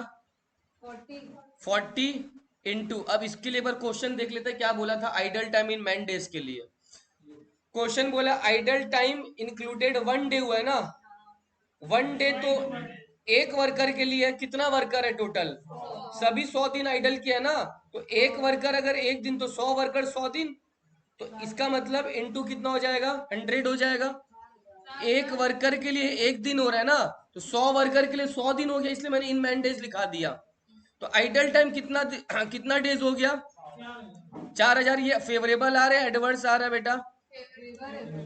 40 into, अब इसके लिए बार क्वेश्चन देख लेते हैं क्या बोला था idol time in man days के लिए। क्वेश्चन बोला आइडल टाइम इंक्लूडेड 1 डे हुआ है ना, 1 डे तो एक वर्कर के लिए कितना वर्कर है टोटल? सभी 100 दिन आइडल किया है ना, तो एक वर्कर अगर एक दिन तो 100 वर्कर 100 दिन, तो इसका मतलब इनटू कितना हो जाएगा? 100 हो जाएगा। एक वर्कर के लिए एक दिन हो रहा है ना, तो 100 वर्कर के लिए 100 दिन हो गया, इसलिए मैंने इन मैन डेज लिखा दिया। तो आइडल टाइम कितना डेज हो गया? 4000। ये फेवरेबल आ रहा है एडवर्स आ रहा है बेटा?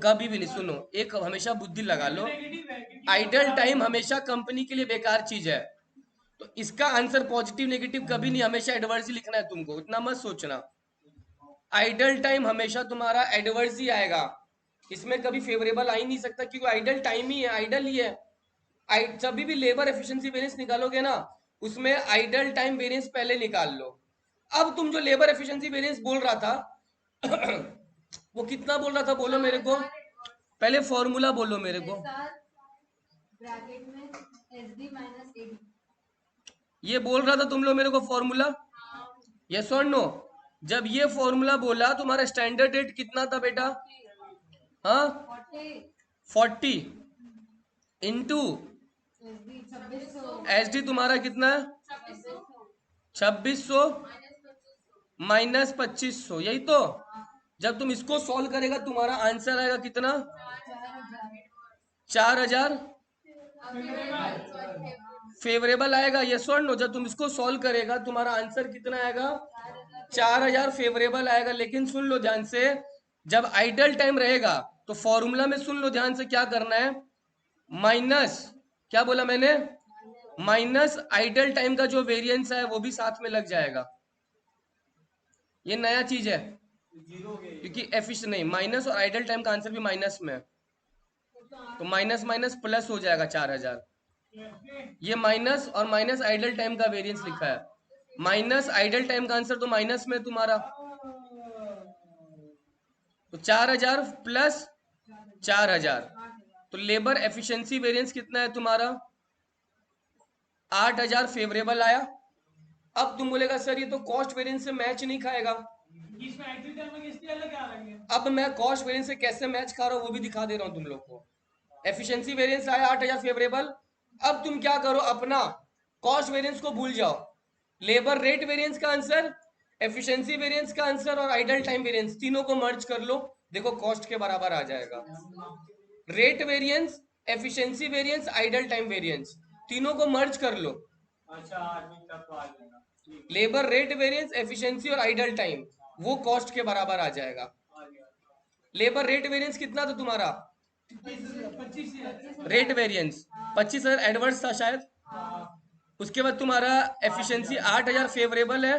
कभी भी नहीं, सुनो एक हमेशा बुद्धि लगा लो, आइडल टाइम हमेशा कंपनी के लिए बेकार चीज है। तो इसका आंसर पॉजिटिव नेगेटिव कभी नहीं, हमेशा एडवर्स ही लिखना है तुमको, इतना मत सोचना। आइडल टाइम हमेशा तुम्हारा एडवर्स ही आएगा, इसमें कभी फेवरेबल आ ही नहीं सकता, क्योंकि आइडल टाइम ही है, आइडल ही है। जब भी लेबर एफिशिएंसी वेरिएंस निकालोगे ना, उसमें आइडल टाइम वेरिएंस पहले निकाल लो। अब तुम जो लेबर एफिशिएंसी वेरिएंस बोल रहा था वो कितना बोल रहा था, बोलो मेरे को, पहले फॉर्मूला बोलो मेरे को। ब्रैकेट में SD माइनस AD। ये बोल रहा था तुम लोग मेरे को फॉर्मूला, यस और नो? जब ये फॉर्मूला बोला तुम्हारा स्टैंडर्ड रेट कितना था बेटा? हाँ 40 इंटू SD तुम्हारा कितना है? 2600 माइनस 2500, यही तो। जब तुम इसको सॉल्व करेगा तुम्हारा आंसर आएगा कितना? 4000 फेवरेबल आएगा, यस और नो? जब तुम इसको सॉल्व करेगा तुम्हारा आंसर कितना आएगा? 4000 फेवरेबल आएगा। लेकिन सुन लो ध्यान से, जब आइडल टाइम रहेगा तो फॉर्मूला में सुन लो ध्यान से क्या करना है, माइनस, क्या बोला मैंने, माइनस आइडल टाइम का जो वेरिएंस है वो भी साथ में लग जाएगा। ये नया चीज है, जीरो हो गया ये। क्योंकि एफिशिएंट नहीं, माइनस और आइडल टाइम का आंसर भी माइनस में है, तो माइनस माइनस प्लस हो जाएगा 4000। ये माइनस और माइनस आइडल टाइम का वेरिएंस लिखा है, माइनस आइडल टाइम का आंसर तो माइनस में है तुम्हारा, तो 4000 प्लस 4000, तो लेबर एफिशिएंसी वेरिएंस कितना है तुम्हारा 8000 फेवरेबल आया। अब तुम बोलेगा सर ये तो कॉस्ट वेरिएंस से मैच नहीं खाएगा, इसमें आइडियल टाइम में इसलिए अलग आ रही है। अब मैं कॉस्ट वेरिएंस से कैसे मैच खा रहा हूँ वो भी दिखा दे रहा हूँ तुम लोग को। एफिशिएंसी वेरिएंस आया 8000 फेवरेबल, अब तुम क्या करो अपना कॉस्ट वेरिएंस को भूल जाओ, लेबर रेट वेरिएंस का आंसर, एफिशिएंसी वेरिएंस का आंसर और आइडल टाइम वेरिएंस तीनों को मर्ज कर लो, देखो कॉस्ट के बराबर आ जाएगा। Rate variance, efficiency variance, idol time variance तीनों को मर्ज कर लो, अच्छा आदमी तब तो आ जाएगा। ठीक, लेबर रेट वेरिएंस, एफिशिएंसी और आइडल टाइम वो कॉस्ट के बराबर आ जाएगा। आ गया। लेबर रेट वेरिएंस कितना था तुम्हारा 25 रेट वेरिएंस 25,000 एडवर्स था शायद, उसके बाद तुम्हारा एफिशिएंसी 8000 फेवरेबल है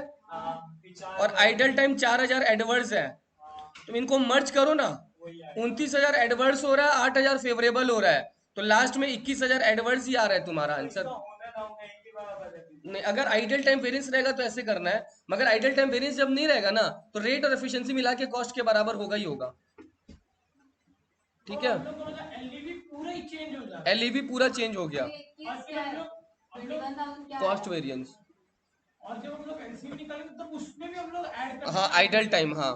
और आइडल टाइम 4000 एडवर्स है, तुम इनको मर्ज करो ना, 29,000 एडवर्स हो रहा है, 8000 फेवरेबल हो रहा है, तो लास्ट में 21,000 एडवर्स ही आ रहा है तुम्हारा आंसर। नहीं, अगर आइडल टाइम वेरिएंस रहेगा तो ऐसे करना है, मगर आइडल टाइम वेरिएंस जब नहीं रहेगा ना तो रेट और एफिशिएंसी मिला के कॉस्ट के बराबर होगा ही होगा, ठीक है। एलईडी पूरा ही चेंज हो जाता है। एलईवी पूरा चेंज हो गया, और फिर हम लोग कॉस्ट वेरिएंस, और जब हम लोग एलसीवी निकालेंगे तब उसमें भी हम लोग ऐड कर हाँ आइडल टाइम, हाँ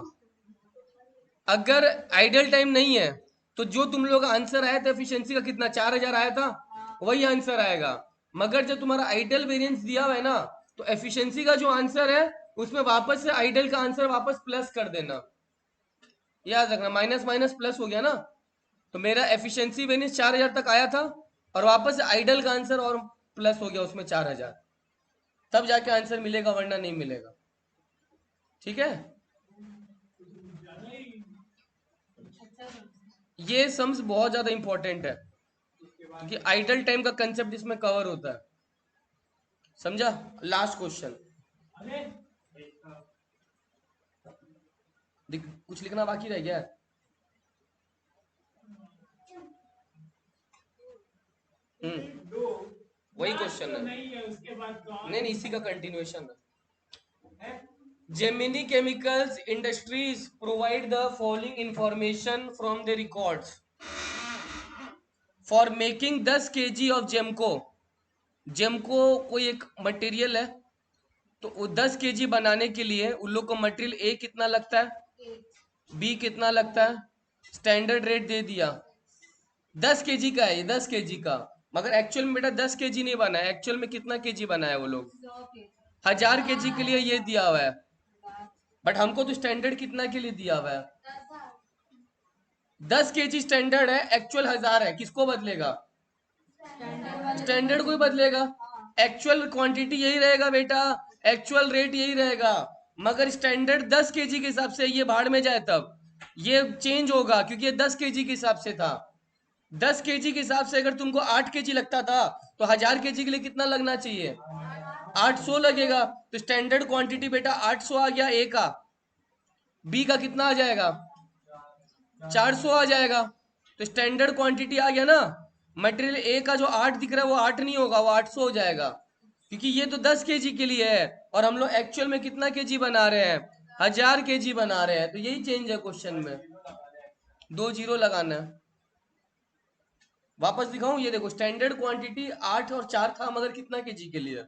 अगर आइडल टाइम नहीं है तो जो तुम लोग आंसर आया था एफिशिएंसी का कितना 4000 आया था वही आंसर आएगा, मगर जब तुम्हारा आइडल वेरिएंस दिया हुआ है ना तो एफिशिएंसी का जो आंसर है उसमें वापस से आइडल का आंसर वापस प्लस कर देना, याद रखना माइनस माइनस प्लस हो गया ना, तो मेरा एफिशिएंसी वेरिएंस 4000 तक आया था और वापस से आइडल का आंसर और प्लस हो गया उसमें 4000, तब जाके आंसर मिलेगा वरना नहीं मिलेगा, ठीक है। ये सम्स बहुत ज्यादा इंपॉर्टेंट है क्योंकि आइडल टाइम का कंसेप्ट इसमें कवर होता है, समझा। लास्ट क्वेश्चन, अरे कुछ लिखना बाकी रह गया है? दो वही क्वेश्चन है, नहीं है उसके बाद तो नहीं नहीं इसी का कंटिन्यूएशन है। है। Gemini Chemicals Industries provide the following information from the records for making 10 kg of Gemco। जेमको कोई एक मटेरियल है, तो वो 10 केजी बनाने के लिए उन लोग को मटेरियल ए कितना लगता है, बी कितना लगता है, स्टैंडर्ड रेट दे दिया, 10 केजी का है ये, 10 केजी का, मगर एक्चुअल में बेटा 10 केजी नहीं बना है, एक्चुअल में कितना केजी बना है वो लोग 1000 केजी के लिए ये दिया हुआ है, बट हमको तो स्टैंडर्ड कितना के लिए दिया हुआ है 10 केजी स्टैंडर्ड है, एक्चुअल 1000 है, किसको बदलेगा स्टैंडर्ड को ही बदलेगा, एक्चुअल क्वांटिटी यही रहेगा बेटा, एक्चुअल रेट यही रहेगा, मगर स्टैंडर्ड 10 केजी के हिसाब से ये भाड़ में जाए तब ये चेंज होगा क्योंकि ये 10 केजी के हिसाब से था, 10 केजी के हिसाब से अगर तुमको 8 केजी लगता था तो 1000 केजी के लिए कितना लगना चाहिए 800 लगेगा, तो स्टैंडर्ड क्वांटिटी बेटा 800 आ गया ए का, बी का कितना आ जाएगा 400 आ जाएगा, तो स्टैंडर्ड क्वांटिटी आ गया ना, मटेरियल ए का जो 8 दिख रहा है वो 8 नहीं होगा, वो 800 हो जाएगा, क्योंकि ये तो 10 केजी के लिए है और हम लोग एक्चुअल में कितना केजी बना रहे हैं 1000 केजी बना रहे हैं, तो यही चेंज है क्वेश्चन में, 2 जीरो लगाना है। वापस दिखाऊं, ये देखो स्टैंडर्ड क्वांटिटी 8 और 4 था मगर कितना केजी के लिए,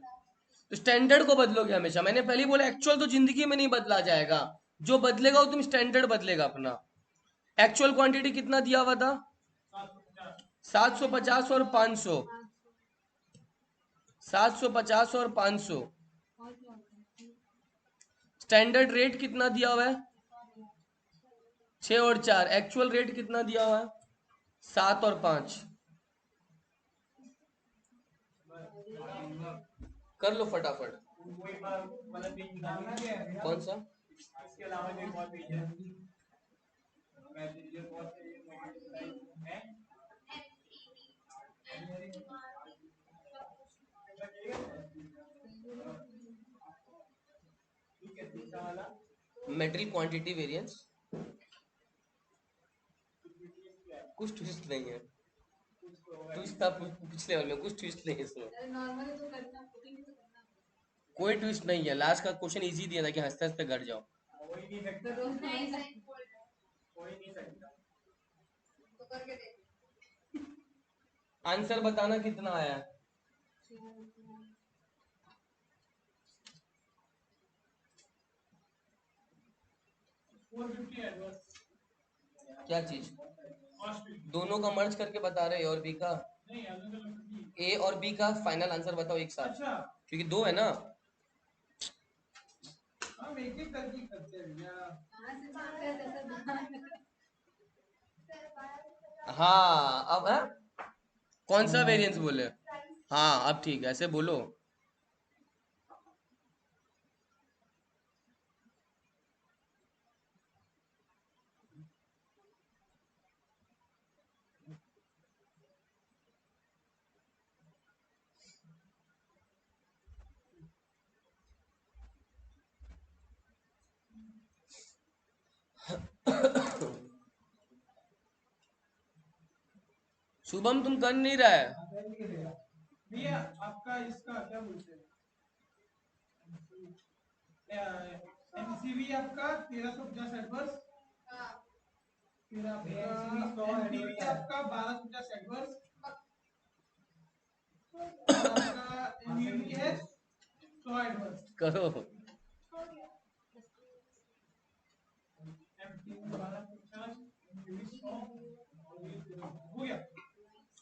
तो स्टैंडर्ड को बदलोगे हमेशा, मैंने पहले ही बोला एक्चुअल तो जिंदगी में नहीं बदला जाएगा, जो बदलेगा वो तुम स्टैंडर्ड बदलेगा अपना। एक्चुअल क्वांटिटी कितना दिया हुआ था 750 और 500, 750 और 500, स्टैंडर्ड रेट कितना दिया हुआ है 6 और 4, एक्चुअल रेट कितना दिया हुआ है 7 और 5, कर लो फटाफट, कौन सा इसके अलावा जो एक और पेज है है ठीक है दूसरा वाला मेटेरियल क्वांटिटी वेरिएंस, कुछ ट्विस्ट नहीं है, ट्विस्ट था पिछले लेवल में, कुछ ट्विस्ट नहीं है इसमें, नॉर्मली तो करना कुकिंग तो करना कोई ट्विस्ट नहीं है। लास्ट का क्वेश्चन इजी दिया था कि हंसते हंसते घर जाओ। कोई नहीं सकता, तो दोस्त नहीं सही बोल रहा है कोई नहीं सकता। तो करके देख आंसर बताना कितना आया। 450 एडवर्स क्या चीज? कॉस्ट दोनों का मर्ज करके बता रहे, ए और बी का, नहीं, अलग अलग। ए और बी का फाइनल आंसर बताओ एक साथ, अच्छा, क्योंकि दो है ना। हम एक एक करके करते हैं भैया। कहां से जानते हैं जैसे दुकान हाँ अब है, कौन सा वेरिएंस बोले? हाँ अब ठीक है, ऐसे बोलो। शुभम तुम कर नहीं रहा है। भैया आपका इसका क्या बोलते हैं, एमसीवी आपका 1350 एडवर्स, फिर आपका एमपीवी आपका 1250 एडवर्स, और आपका एमयूवी है 100 एडवर्स। करो। एमपीवी 1250, एमयूवी 100, हो गया।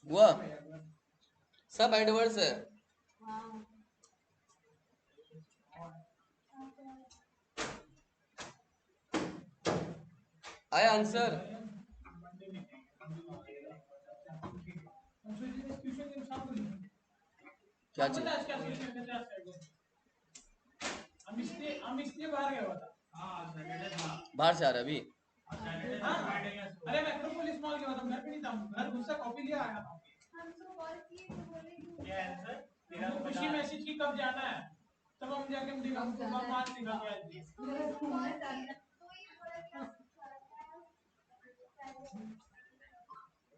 हुआ, सब एडवर्स है। आया आंसर? क्या चीज? हम इसलिए बाहर गया हुआ था। बाहर से आ रहा है अभी। अरे मैं एक्रोपोलिस मॉल गया था, घर पे नहीं था, घर घुसा कॉफी लिया आया था। हमको कॉल किए तो बोले कि क्या आंसर? तेरा खुशी मैसेज की कब जाना है, तब हम जाके हम दिखा मार दिखा के आए थे।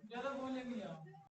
ज्यादा बोलेंगे यार।